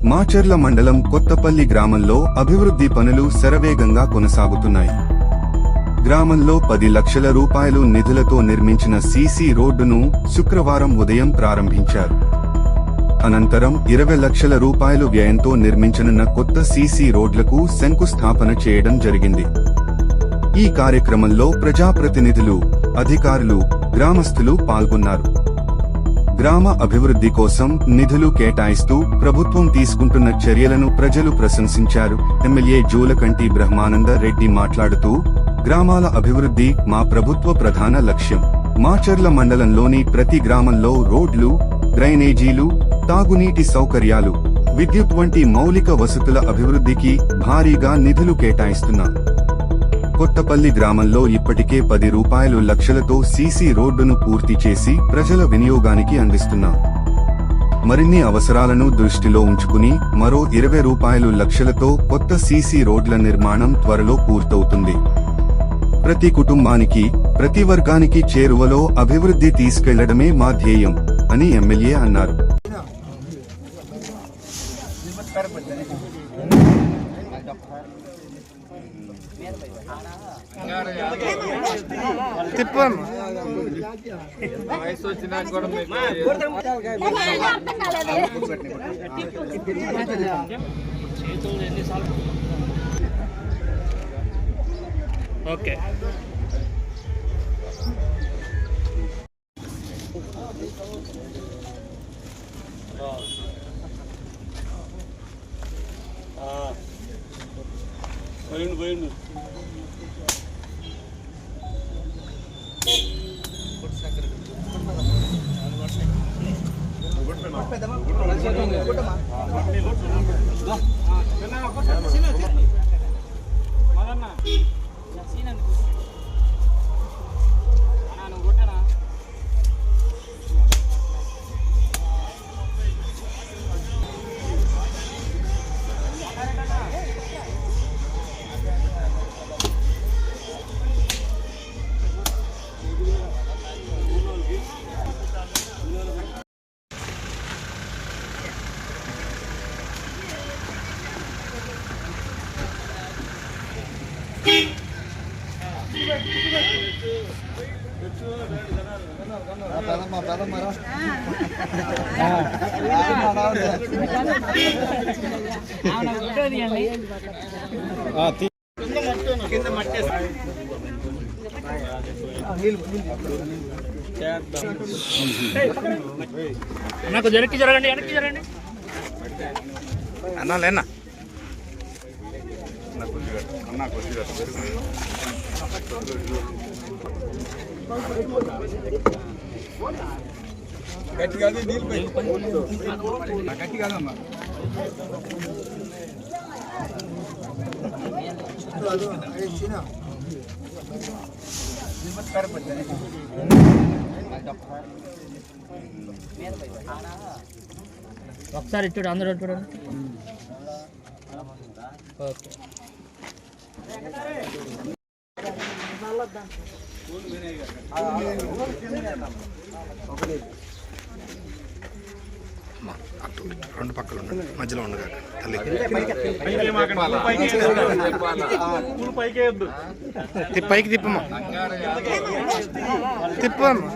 మాచర్ల మండలం కొత్తపల్లి గ్రామంలో అభివృద్ధి పనులు శరవేగంగా కొనసాగుతున్నాయి. గ్రామంలో 10 లక్షల రూపాయలు నిధులతో నిర్మించిన సీసీ రోడ్డును శుక్రవారం ఉదయం ప్రారంభించారు. అనంతరం 20 లక్షల రూపాయలు వ్యయంతో నిర్మించనున్న కొత్త సీసీ రోడ్లకు శంకుస్థాపన చేయడం జరిగింది. ఈ కార్యక్రమంలో ప్రజాప్రతినిధులు, అధికారులు, గ్రామస్తులు పాల్గొన్నారు. గ్రామ అభివృద్ధి కోసం నిధులు కేటాయిస్తూ ప్రభుత్వం తీసుకుంటున్న చర్యలను ప్రజలు ప్రశంసించారు. ఎమ్మెల్యే జూలకంటి బ్రహ్మానంద రెడ్డి మాట్లాడుతూ, గ్రామాల అభివృద్ధి మా ప్రభుత్వ ప్రధాన లక్ష్యం. మాచర్ల మండలంలోని ప్రతి గ్రామంలో రోడ్లు, డ్రైనేజీలు, తాగునీటి సౌకర్యాలు, విద్యుత్ వంటి మౌలిక వసతుల అభివృద్ధికి భారీగా నిధులు కేటాయిస్తున్నాం. కొత్తపల్లి గ్రామంలో ఇప్పటికే 10 లక్షలతో సీసీ రోడ్డును పూర్తి చేసి ప్రజల వినియోగానికి అందిస్తున్నాం. మరిన్ని అవసరాలను దృష్టిలో ఉంచుకుని మరో 20 లక్షలతో కొత్త సీసీ రోడ్ల నిర్మాణం త్వరలో పూర్తవుతుంది. ప్రతి కుటుంబానికి, ప్రతి వర్గానికి చేరువలో అభివృద్ధి తీసుకెళ్లడమే మా ధ్యేయం అని ఎమ్మెల్యే అన్నారు. ఓకే పోయిండు నాకు వెనక్కి జరగండి అన్నా లేనా ఒకసారి ఇటు అందరూ చూడండి. ఓకే రెండు పక్కలు మధ్యలో ఉండగా తల్లి పైకి తిప్పమ్మా తిప్పమ్మా.